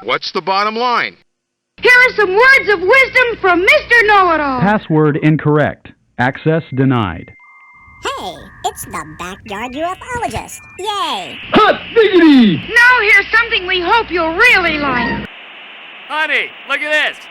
What's the bottom line? Here are some words of wisdom from Mr. Know-It-All. Password incorrect. Access denied. Hey, it's the Backyard Ufologist. Yay! Hot diggity! Now here's something we hope you'll really like. Honey, look at this.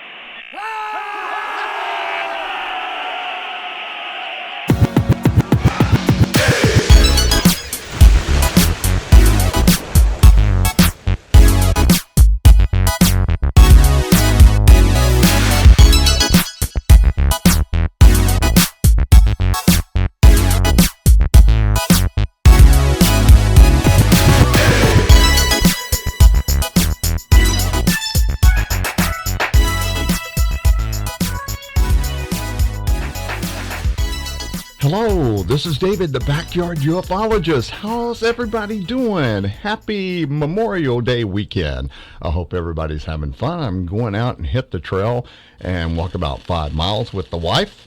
Hello, this is David, the Backyard Ufologist. How's everybody doing? Happy Memorial Day weekend. I hope everybody's having fun. I'm going out and hit the trail and walk about 5 miles with the wife.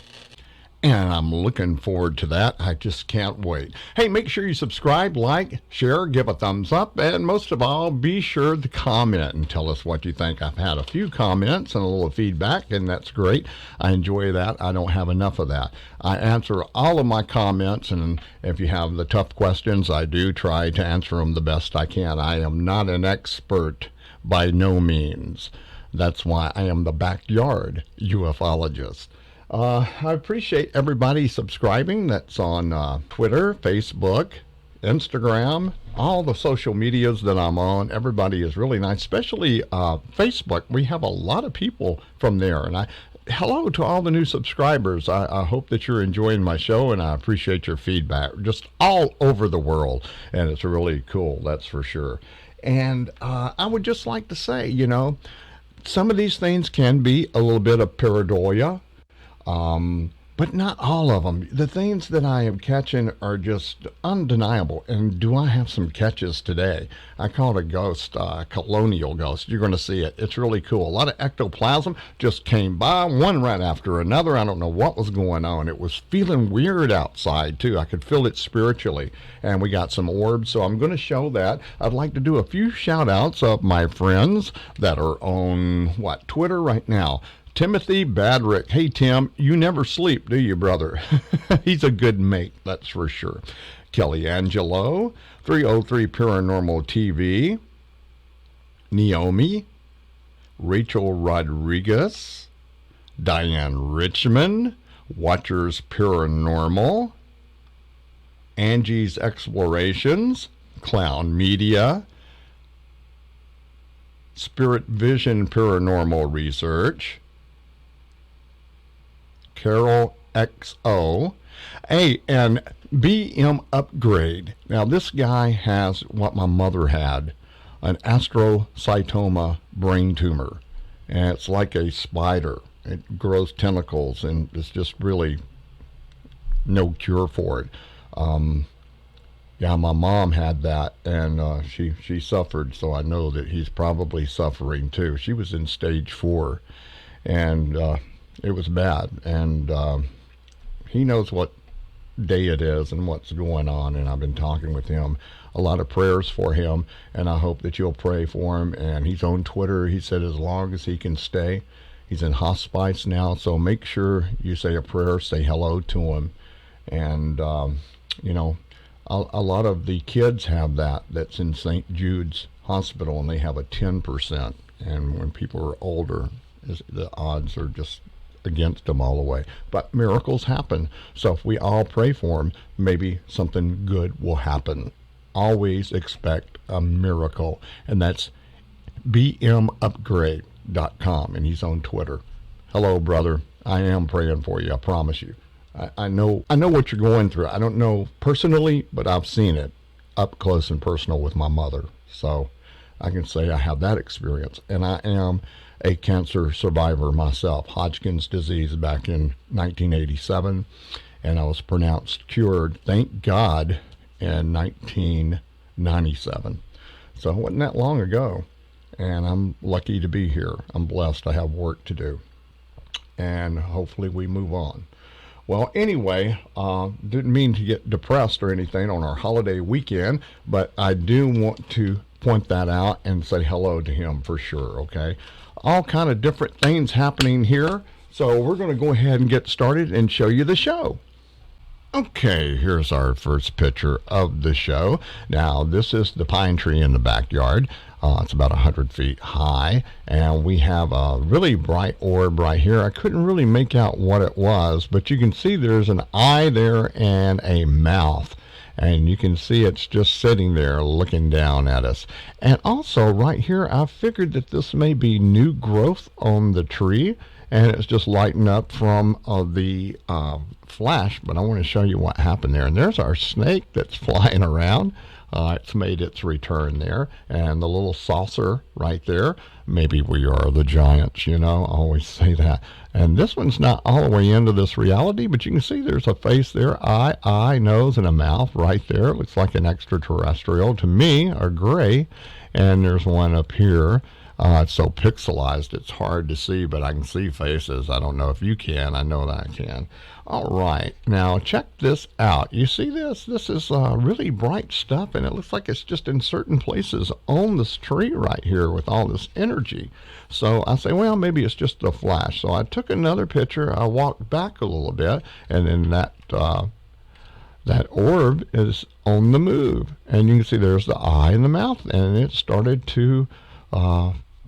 And I'm looking forward to that. I just can't wait. Hey, make sure you subscribe, like, share, give a thumbs up, and most of all, be sure to comment and tell us what you think. I've had a few comments and a little feedback, and that's great. I enjoy that. I don't have enough of that. I answer all of my comments, and if you have the tough questions, I do try to answer them the best I can. I am not an expert by no means. That's why I am the Backyard Ufologist. I appreciate everybody subscribing. That's on Twitter, Facebook, Instagram, all the social medias that I'm on. Everybody is really nice, especially Facebook. We have a lot of people from there. And hello to all the new subscribers. I hope that you're enjoying my show, and I appreciate your feedback just all over the world. And it's really cool, that's for sure. And I would just like to say, you know, some of these things can be a little bit of pareidolia. But not all of them. The things that I am catching are just undeniable. And do I have some catches today? I caught a ghost, Colonial ghost. You're going to see it. It's really cool. A lot of ectoplasm just came by, one right after another. I don't know what was going on. It was feeling weird outside, too. I could feel it spiritually. And we got some orbs, so I'm going to show that. I'd like to do a few shout-outs of my friends that are on, Twitter right now. Timothy Badrick. Hey, Tim, you never sleep, do you, brother? He's a good mate, that's for sure. Kelly Angelo, 303 Paranormal TV. Naomi. Rachel Rodriguez. Diane Richmond. Watchers Paranormal. Angie's Explorations. Clown Media. Spirit Vision Paranormal Research. Carol XO. Hey, and BM Upgrade. Now, this guy has what my mother had, an astrocytoma brain tumor. And it's like a spider. It grows tentacles, and it's just really no cure for it. Yeah, my mom had that, and she suffered, so I know that he's probably suffering too. She was in stage 4, and it was bad, and he knows what day it is and what's going on, and I've been talking with him. A lot of prayers for him, and I hope that you'll pray for him. And he's on Twitter. He said as long as he can stay. He's in hospice now, so make sure you say a prayer, say hello to him. And, you know, a lot of the kids have that's in St. Jude's Hospital, and they have a 10%. And when people are older, the odds are just against them all the way. But miracles happen. So if we all pray for him, maybe something good will happen. Always expect a miracle. And that's bmupgrade.com, and he's on Twitter. Hello, brother. I am praying for you. I promise you. I know what you're going through. I don't know personally, but I've seen it up close and personal with my mother. So I can say I have that experience. And I am a cancer survivor myself. Hodgkin's disease back in 1987. And I was pronounced cured, thank God, in 1997. So it wasn't that long ago. And I'm lucky to be here. I'm blessed. I have work to do. And hopefully we move on. Well, anyway, didn't mean to get depressed or anything on our holiday weekend, but I do want to point that out and say hello to him for sure, okay? All kind of different things happening here. So we're going to go ahead and get started and show you the show. Okay, here's our first picture of the show. Now, this is the pine tree in the backyard. It's about 100 feet high, and we have a really bright orb right here. I couldn't really make out what it was, but you can see there's an eye there and a mouth. And you can see it's just sitting there looking down at us. And also right here, I figured that this may be new growth on the tree, and it's just lighting up from the flash. But I want to show you what happened there. And there's our snake that's flying around. It's made its return there. And the little saucer right there. Maybe we are the giants, you know. I always say that. And this one's not all the way into this reality, but you can see there's a face there, eye, nose, and a mouth right there. It looks like an extraterrestrial to me, a gray. And there's one up here. It's so pixelized, it's hard to see, but I can see faces. I don't know if you can. I know that I can. All right, now check this out. You see this? This is really bright stuff, and it looks like it's just in certain places on this tree right here with all this energy. So I say, well, maybe it's just a flash. So I took another picture. I walked back a little bit, and then that orb is on the move. And you can see there's the eye and the mouth, and it started to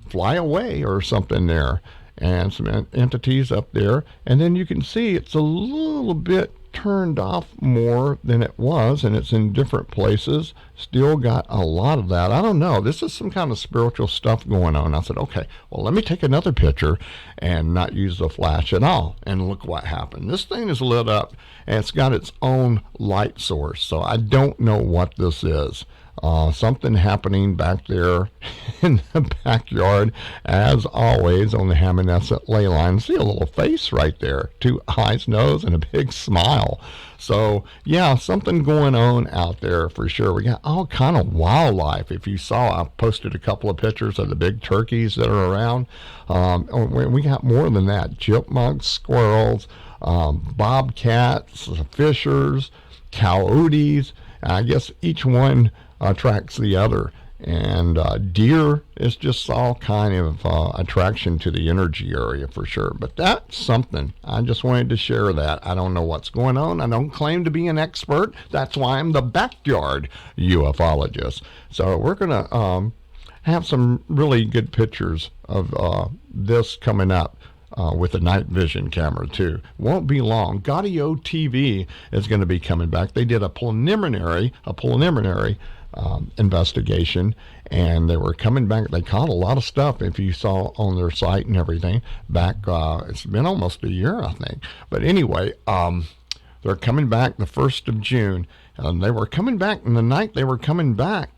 fly away or something there, and some entities up there. And then you can see it's a little bit turned off more than it was, and it's in different places. Still got a lot of that. I don't know. This is some kind of spiritual stuff going on. I said, okay, well, let me take another picture and not use the flash at all. And look what happened. This thing is lit up, and it's got its own light source. So I don't know what this is. Something happening back there in the backyard, as always, on the Hammonasset Ley Line. See a little face right there, 2 eyes, nose, and a big smile. So, yeah, something going on out there for sure. We got all kind of wildlife. If you saw, I posted a couple of pictures of the big turkeys that are around. We got more than that. Chipmunks, squirrels, bobcats, fishers, coyotes. I guess each one attracts the other, and deer is just all kind of attraction to the energy area for sure. But that's something. I just wanted to share that. I don't know what's going on. I don't claim to be an expert. That's why I'm the backyard ufologist. So we're gonna have some really good pictures of this coming up. With a night vision camera too. Won't be long. KaWo TV is going to be coming back. They did a preliminary investigation, and they were coming back. They caught a lot of stuff, if you saw on their site and everything. Back, it's been almost a year, I think. But anyway, they're coming back the 1st of June. And they were coming back, and the night they were coming back,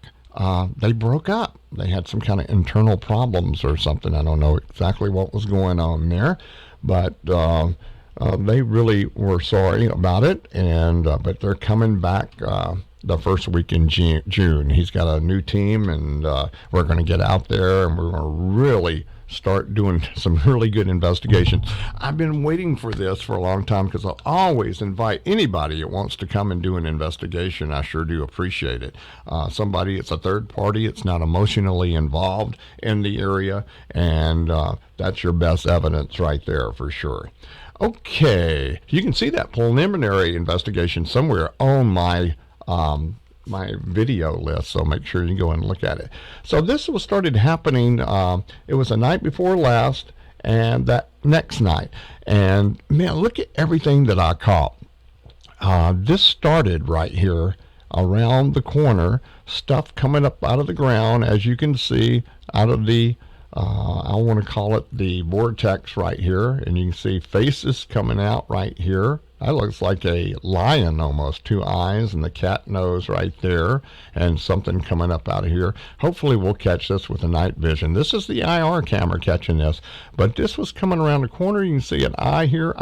they broke up. They had some kind of internal problems or something. I don't know exactly what was going on there, but they really were sorry about it. And but they're coming back the first week in June. He's got a new team, and we're going to get out there, and we're going to really start doing some really good investigation. I've been waiting for this for a long time, because I'll always invite anybody that wants to come and do an investigation. I sure do appreciate it. Somebody, it's a third party, it's not emotionally involved in the area, and that's your best evidence right there for sure. Okay, you can see that preliminary investigation somewhere on my video list, so make sure you go and look at it. So this was started happening, it was the night before last, and that next night, and man, look at everything that I caught. This started right here around the corner, stuff coming up out of the ground, as you can see, out of the I want to call it the vortex right here, and you can see faces coming out right here. That looks like a lion almost, 2 eyes and the cat nose right there, and something coming up out of here. Hopefully we'll catch this with a night vision. This is the IR camera catching this, but this was coming around the corner. You can see an eye here,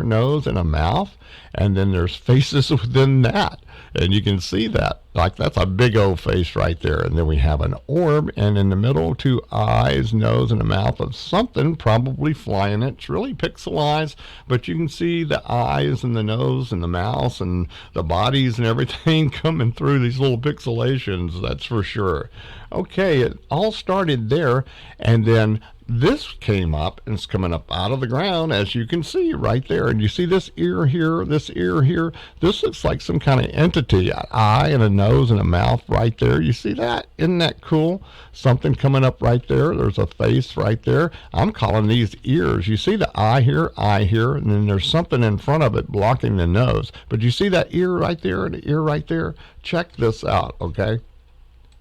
nose, and a mouth, and then there's faces within that. And you can see that. Like, that's a big old face right there. And then we have an orb, and in the middle, 2 eyes, nose, and a mouth of something probably flying it. It's really pixelized, but you can see the eyes and the nose and the mouth and the bodies and everything coming through these little pixelations, that's for sure. Okay, it all started there, and then this came up, and it's coming up out of the ground, as you can see right there. And you see this ear here, this ear here. This looks like some kind of entity, an eye and a nose and a mouth right there. You see that? Isn't that cool? Something coming up right there. There's a face right there. I'm calling these ears. You see the eye here, and then there's something in front of it blocking the nose. But you see that ear right there and the ear right there? Check this out, okay?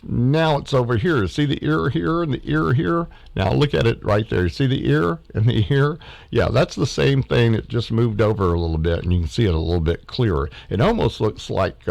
Now it's over here. See the ear here and the ear here? Now look at it right there. See the ear and the ear? Yeah, that's the same thing. It just moved over a little bit, and you can see it a little bit clearer. It almost looks like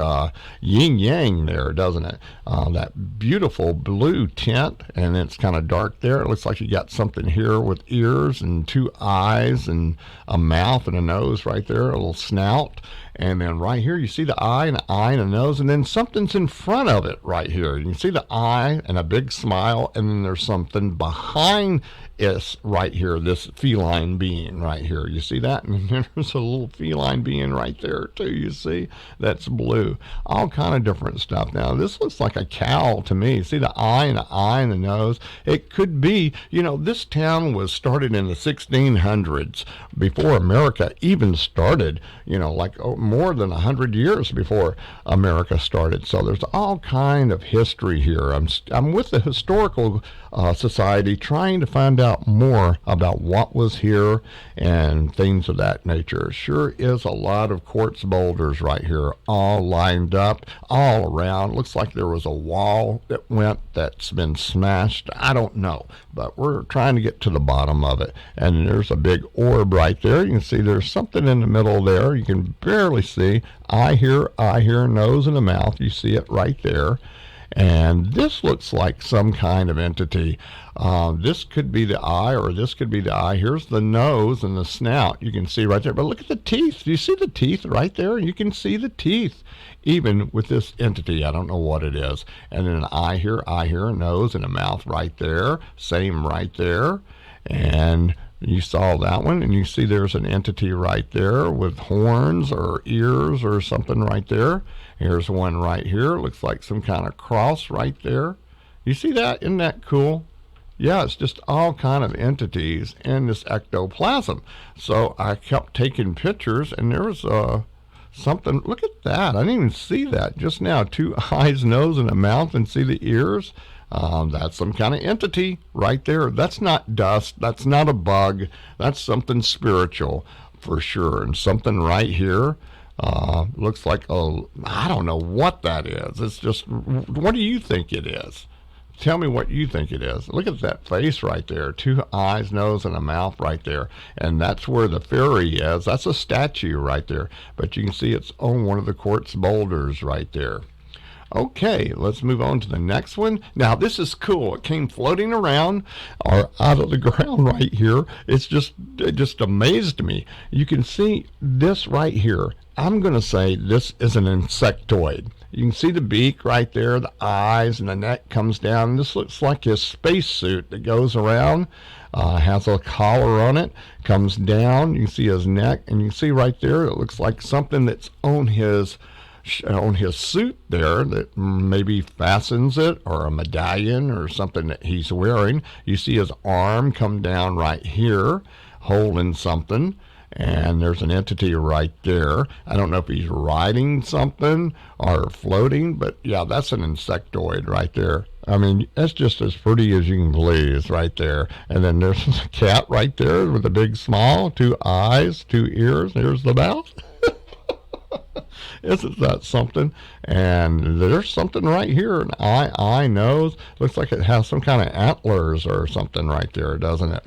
yin-yang there, doesn't it? That beautiful blue tint, and it's kind of dark there. It looks like you got something here with ears and 2 eyes and a mouth and a nose right there, a little snout. And then right here, you see the eye and a nose, and then something's in front of it right here. You can see the eye and a big smile, and then there's something behind it right here, this feline being right here. You see that? And there's a little feline being right there, too, you see? That's blue. All kind of different stuff. Now, this looks like a cow to me. See the eye and the nose? It could be, you know, this town was started in the 1600s, before America even started, you know, like more than 100 years before America started. So there's all kind of history here. I'm with the Historical Society trying to find out more about what was here and things of that nature. Sure is a lot of quartz boulders right here, all lined up, all around. Looks like there was a wall that's been smashed. I don't know, but we're trying to get to the bottom of it. And there's a big orb right there. You can see there's something in the middle there. You can barely see. Eye here, nose and a mouth. You see it right there. And this looks like some kind of entity. This could be the eye, or this could be the eye. Here's the nose and the snout. You can see right there. But look at the teeth. Do you see the teeth right there? You can see the teeth, even with this entity. I don't know what it is. And then an eye here, a nose, and a mouth right there. Same right there. And you saw that one, and you see there's an entity right there with horns or ears or something right there. Here's one right here. Looks like some kind of cross right there. You see that? Isn't that cool? Yeah, it's just all kind of entities in this ectoplasm. So I kept taking pictures, and there was something. Look at that. I didn't even see that just now. 2 eyes, nose, and a mouth, and see the ears. That's some kind of entity right there. That's not dust. That's not a bug. That's something spiritual for sure. And something right here looks like, I don't know what that is. It's just, what do you think it is? Tell me what you think it is. Look at that face right there. 2 eyes, nose, and a mouth right there. And that's where the fairy is. That's a statue right there. But you can see it's on one of the quartz boulders right there. Okay, let's move on to the next one. Now, this is cool. It came floating around or out of the ground right here. It just amazed me. You can see this right here. I'm going to say this is an insectoid. You can see the beak right there, the eyes, and the neck comes down. This looks like his spacesuit that goes around. Has a collar on it, comes down. You can see his neck, and you can see right there, it looks like something that's on his suit there that maybe fastens it, or a medallion or something that he's wearing. You see his arm come down right here holding something, and there's an entity right there. I don't know if he's riding something or floating, but yeah, that's an insectoid right there. I mean, that's just as pretty as you can please right there. And then there's a cat right there with a big smile, 2 eyes, 2 ears. There's the mouth. Isn't that something? And there's something right here, an eye, nose. Looks like it has some kind of antlers or something right there, doesn't it?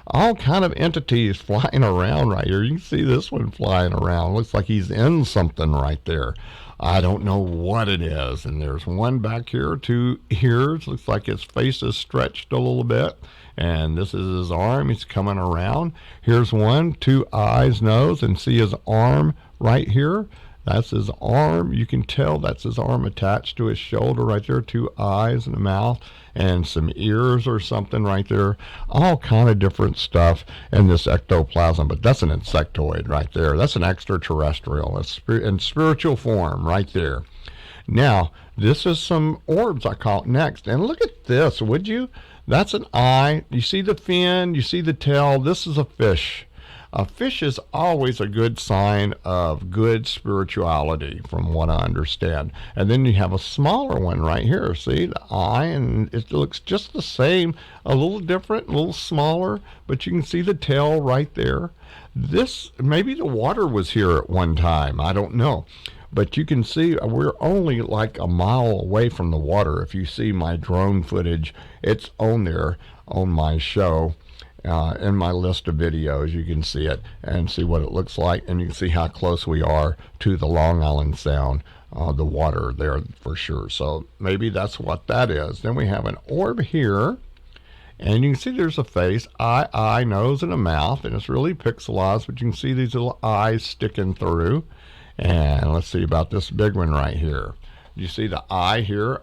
All kind of entities flying around right here. You can see this one flying around. Looks like he's in something right there. I don't know what it is. And there's one back here, 2 ears. Looks like his face is stretched a little bit. And this is his arm. He's coming around. Here's one, 2 eyes, nose, and see his arm right here. That's his arm. You can tell that's his arm attached to his shoulder right there. 2 eyes and a mouth and some ears or something right there. All kind of different stuff in this ectoplasm. But that's an insectoid right there. That's an extraterrestrial. It's in spiritual form right there. Now, this is some orbs I caught next. And look at this, would you? That's an eye. You see the fin. You see the tail. This is a fish. A fish is always a good sign of good spirituality, from what I understand. And then you have a smaller one right here. See the eye, and it looks just the same, a little different, a little smaller, but you can see the tail right there. This, maybe the water was here at one time. I don't know. But you can see we're only like a mile away from the water. If you see my drone footage, it's on there on my show. In my list of videos, you can see it and see what it looks like, and you can see how close we are to the Long Island Sound, the water there for sure. So maybe that's what that is. Then we have an orb here, and you can see there's a face, eye, nose, and a mouth, and it's really pixelized, but you can see these little eyes sticking through. And let's see about this big one right here. You see the eye here,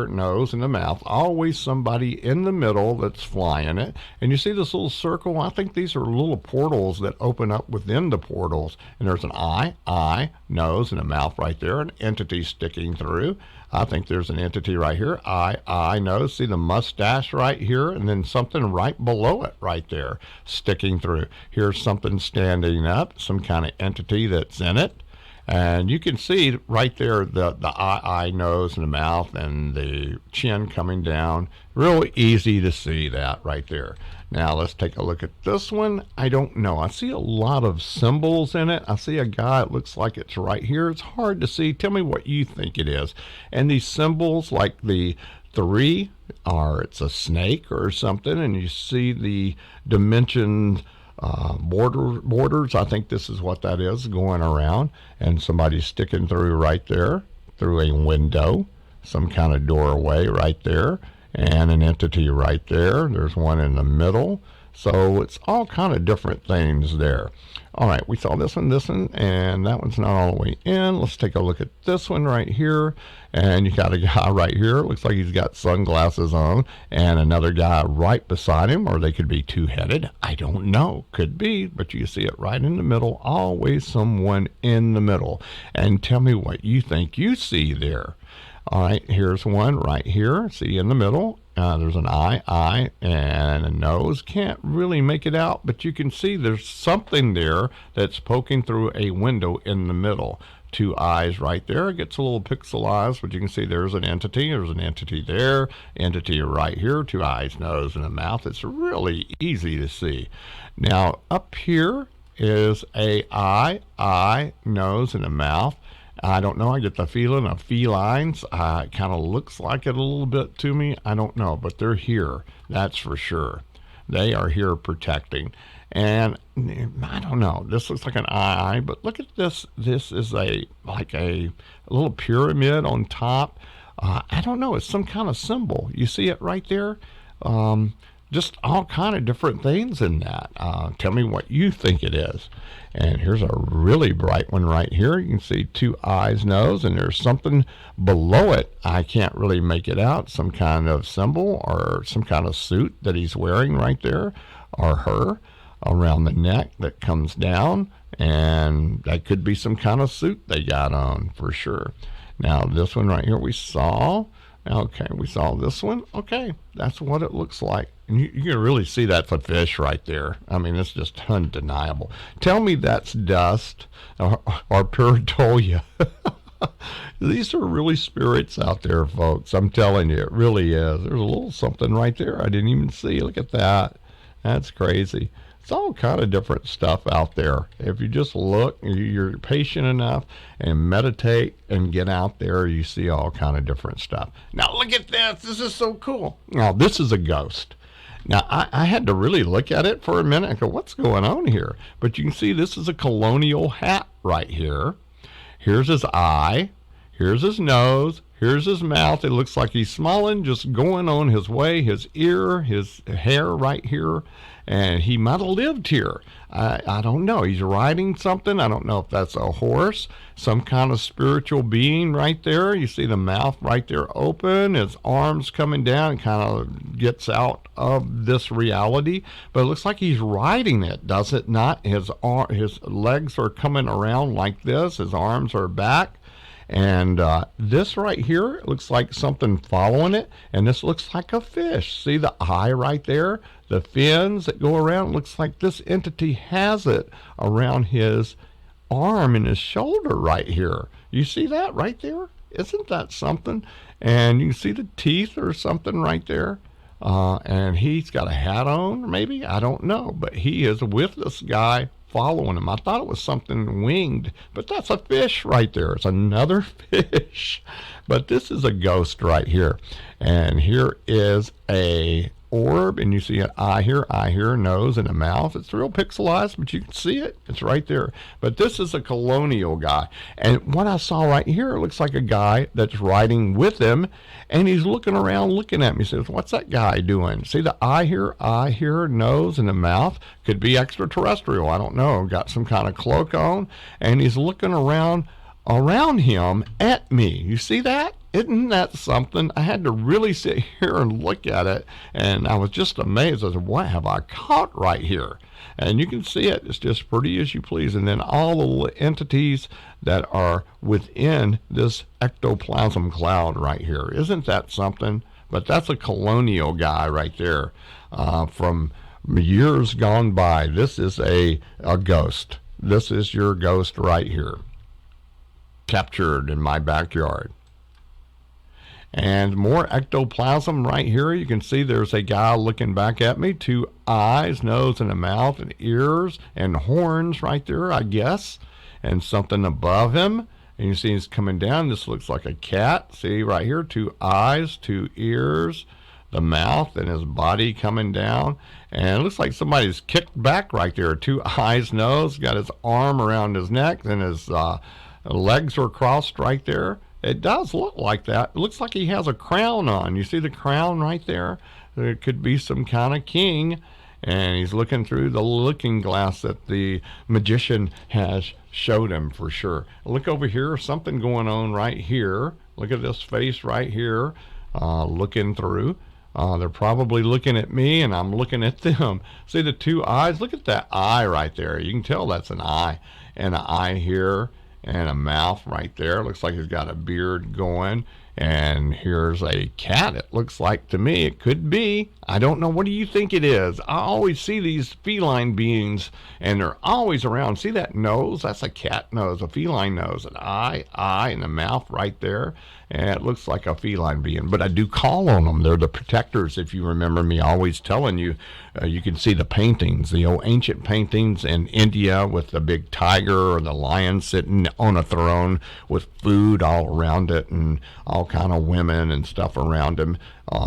nose, and the mouth. Always somebody in the middle that's flying it. And you see this little circle? I think these are little portals that open up within the portals. And there's an eye, nose, and a mouth right there. An entity sticking through. I think there's an entity right here. Eye, nose. See the mustache right here? And then something right below it right there sticking through. Here's something standing up. Some kind of entity that's in it. And you can see right there the eye, nose, and the mouth, and the chin coming down. Really easy to see that right there. Now let's take a look at this one. I don't know. I see a lot of symbols in it. I see a guy. It looks like it's right here. It's hard to see. Tell me what you think it is. And these symbols, like the 3, or it's a snake or something, and you see the dimensions. Borders, I think this is what that is, going around, and somebody's sticking through right there, through a window, some kind of doorway right there, and an entity right there. There's one in the middle. So it's all kind of different things there. All right, we saw this one, and that one's not all the way in. Let's take a look at this one right here. And you got a guy right here. It looks like he's got sunglasses on, and another guy right beside him, or they could be two-headed. I don't know. Could be, but you see it right in the middle. Always someone in the middle. And tell me what you think you see there. All right, here's one right here. See in the middle. There's an eye, and a nose. Can't really make it out, but you can see there's something there that's poking through a window in the middle. 2 eyes right there. It gets a little pixelized, but you can see there's an entity. There's an entity there. Entity right here. 2 eyes, nose, and a mouth. It's really easy to see. Now, up here is a eye, nose, and a mouth. I don't know. I get the feeling of felines. It kind of looks like it a little bit to me. I don't know, but they're here. That's for sure. They are here protecting. And I don't know. This looks like an eye, but look at this. This is like a little pyramid on top. I don't know. It's some kind of symbol. You see it right there? Just all kind of different things in that. Tell me what you think it is. And here's a really bright one right here. You can see 2 eyes, nose, and there's something below it. I can't really make it out. Some kind of symbol or some kind of suit that he's wearing right there, or her, around the neck that comes down. And that could be some kind of suit they got on for sure. Now this one right here we saw. Okay, we saw this one. Okay, that's what it looks like. And you can really see that for fish right there. I mean, it's just undeniable. Tell me that's dust or pareidolia. These are really spirits out there, folks. I'm telling you, it really is. There's a little something right there I didn't even see. Look at that. That's crazy. It's all kind of different stuff out there. If you just look, you're patient enough and meditate and get out there, you see all kind of different stuff. Now look at this. This is so cool. Now this is a ghost. Now I had to really look at it for a minute and go, what's going on here? But you can see this is a Colonial hat right here. Here's his eye. Here's his nose. Here's his mouth. It looks like he's smiling, just going on his way. His ear, his hair right here. And he might have lived here. I don't know. He's riding something. I don't know if that's a horse, some kind of spiritual being right there. You see the mouth right there open, his arms coming down, and kind of gets out of this reality. But it looks like he's riding it, does it not? His legs are coming around like this. His arms are back. And this right here looks like something following it, and this looks like a fish. See the eye right there? The fins that go around. Looks like this entity has it around his arm and his shoulder right here. You see that right there? Isn't that something? And you can see the teeth or something right there. And he's got a hat on, maybe? I don't know. But he is with this guy following him. I thought it was something winged, but that's a fish right there. It's another fish. But this is a ghost right here. And here is a orb, and you see an eye here, nose, and a mouth. It's real pixelized, but you can see it. It's right there. But this is a Colonial guy. And what I saw right here, it looks like a guy that's riding with him, and he's looking around, looking at me. He says, what's that guy doing? See the eye here, nose, and a mouth? Could be extraterrestrial. I don't know. Got some kind of cloak on, and he's looking around him at me. You see that? Isn't that something? I had to really sit here and look at it, and I was just amazed. I said, what have I caught right here? And you can see it. It's just pretty as you please. And then all the little entities that are within this ectoplasm cloud right here. Isn't that something? But that's a Colonial guy right there from years gone by. This is a ghost. This is your ghost right here, captured in my backyard. And more ectoplasm right here. You can see there's a guy looking back at me. 2 eyes, nose, and a mouth, and ears, and horns right there, I guess. And something above him. And you see he's coming down. This looks like a cat. See right here, 2 eyes, 2 ears, the mouth, and his body coming down. And it looks like somebody's kicked back right there. 2 eyes, nose, got his arm around his neck, and his legs are crossed right there. It does look like that. It looks like he has a crown on. You see the crown right there? It could be some kind of king. And he's looking through the looking glass that the magician has showed him for sure. Look over here. Something going on right here. Look at this face right here. Looking through. They're probably looking at me, and I'm looking at them. See the 2 eyes? Look at that eye right there. You can tell that's an eye. And an eye here. And a mouth right there. Looks like he's got a beard going. And here's a cat, it looks like to me. It could be. I don't know. What do you think it is? I always see these feline beings, and they're always around. See that nose? That's a cat nose, a feline nose. An eye, and a mouth right there. And it looks like a feline being. But I do call on them. They're the protectors. If you remember me always telling you, you can see the paintings, the old ancient paintings in India with the big tiger or the lion sitting on a throne with food all around it and all kind of women and stuff around him.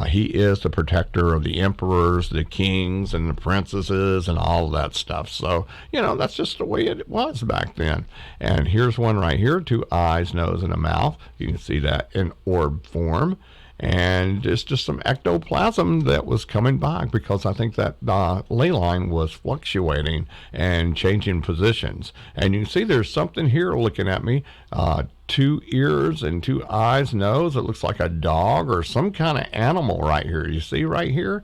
He is the protector of the emperors, the kings, and the princesses, and all of that stuff. So, you know, that's just the way it was back then. And here's one right here, 2 eyes, nose, and a mouth. You can see that in orb form. And it's just some ectoplasm that was coming back because I think that ley line was fluctuating and changing positions. And you can see there's something here looking at me. 2 ears and 2 eyes, nose. It looks like a dog or some kind of animal right here. You see right here?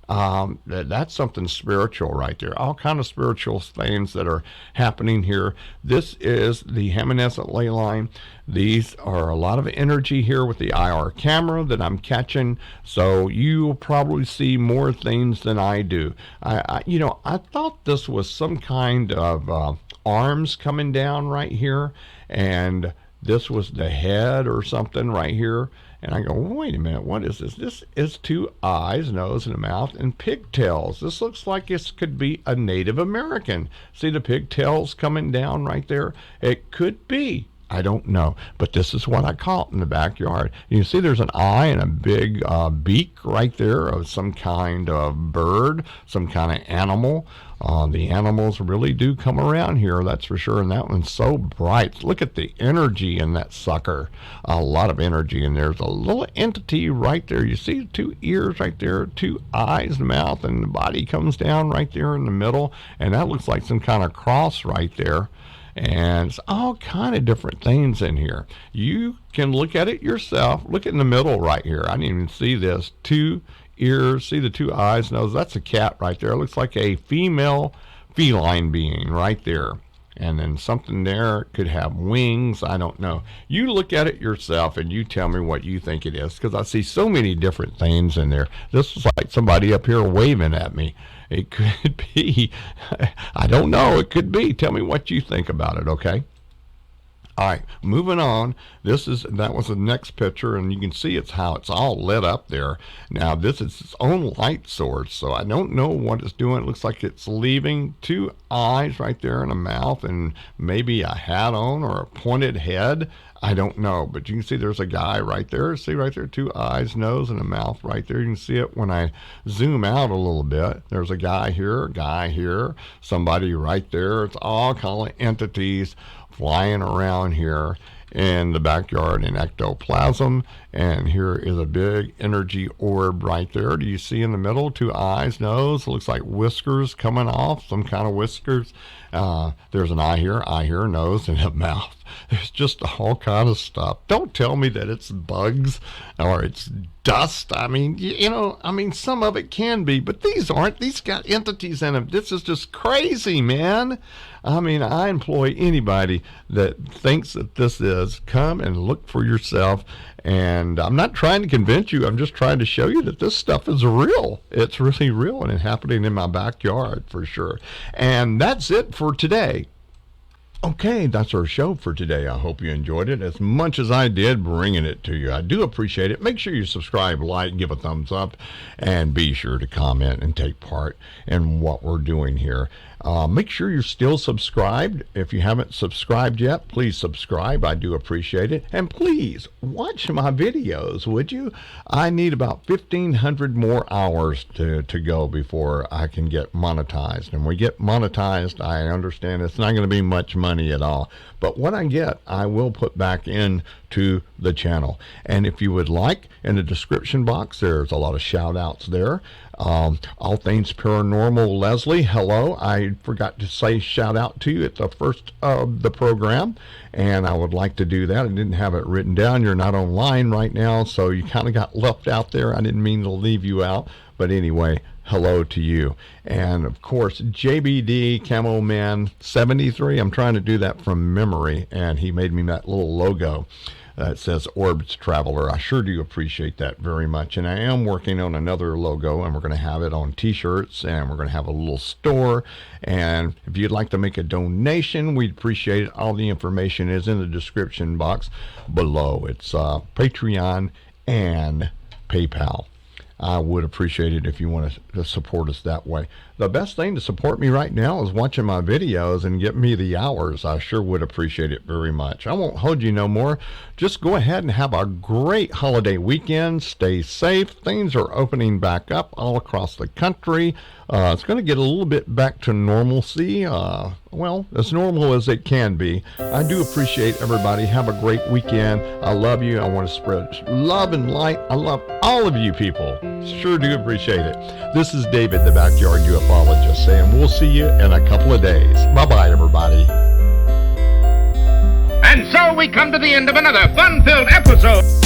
That's something spiritual right there. All kind of spiritual things that are happening here. This is the Hammonasset Ley Line. These are a lot of energy here with the IR camera that I'm catching. So you'll probably see more things than I do. I thought this was some kind of arms coming down right here, and this was the head or something right here. And I go, wait a minute, what is this? This is 2 eyes, nose, and a mouth, and pigtails. This looks like this could be a Native American. See the pigtails coming down right there? It could be. I don't know, but this is what I caught in the backyard. You see there's an eye and a big beak right there of some kind of bird, some kind of animal. The animals really do come around here, that's for sure, and that one's so bright. Look at the energy in that sucker. A lot of energy, and there's a little entity right there. You see 2 ears right there, 2 eyes, mouth, and the body comes down right there in the middle, and that looks like some kind of cross right there. And it's all kind of different things in here. You can look at it yourself. Look in the middle right here. I didn't even see this. 2 ears, see the 2 eyes, nose. That's a cat right there. It looks like a female feline being right there. And then something there could have wings. I don't know. You look at it yourself and you tell me what you think it is, because I see so many different things in there. This is like somebody up here waving at me. It could be, I don't know, it could be. Tell me what you think about it, okay? All right, moving on. That was the next picture, and you can see how it's all lit up there. Now, this is its own light source, so I don't know what it's doing. It looks like it's leaving 2 eyes right there and a mouth and maybe a hat on or a pointed head. I don't know, but you can see there's a guy right there. See right there, 2 eyes, nose, and a mouth right there. You can see it when I zoom out a little bit. There's a guy here, somebody right there. It's all kind of entities flying around here in the backyard in Ectoplasm. And here is a big energy orb right there. Do you see in the middle 2 eyes, nose? It looks like whiskers coming off, some kind of whiskers. There's an eye here, nose, and a mouth. There's just all kind of stuff. Don't tell me that it's bugs or it's dust. I mean, some of it can be, but these aren't. These got entities in them. This is just crazy, man. I mean, I employ anybody that thinks that this is, come and look for yourself. And I'm not trying to convince you. I'm just trying to show you that this stuff is real. It's really real, and it's happening in my backyard for sure. And that's it for today. Okay, that's our show for today. I hope you enjoyed it as much as I did bringing it to you. I do appreciate it. Make sure you subscribe, like, give a thumbs up, and be sure to comment and take part in what we're doing here. Make sure you're still subscribed. If you haven't subscribed yet, please subscribe. I do appreciate it. And please watch my videos, would you? I need about 1,500 more hours to go before I can get monetized. And when we get monetized, I understand it's not going to be much money at all. But what I get, I will put back into the channel. And if you would like, in the description box, there's a lot of shout outs there. All Things Paranormal Leslie, hello. I forgot to say shout out to you at the first of the program, and I would like to do that. I didn't have it written down. You're not online right now, so you kind of got left out there. I didn't mean to leave you out, but anyway, hello to you. And of course, JBD Camo Man 73, I'm trying to do that from memory, and he made me that little logo. It says Orbs Traveler. I sure do appreciate that very much. And I am working on another logo, and we're going to have it on t-shirts, and we're going to have a little store. And if you'd like to make a donation, we'd appreciate it. All the information is in the description box below. It's Patreon and PayPal. I would appreciate it if you want to support us that way. The best thing to support me right now is watching my videos and get me the hours. I sure would appreciate it very much. I won't hold you no more. Just go ahead and have a great holiday weekend. Stay safe. Things are opening back up all across the country. It's going to get a little bit back to normalcy. Well, as normal as it can be. I do appreciate everybody. Have a great weekend. I love you. I want to spread love and light. I love all of you people. Sure do appreciate it. This is David, the Backyard Ufologist, saying we'll see you in a couple of days. Bye-bye, everybody. And so we come to the end of another fun-filled episode.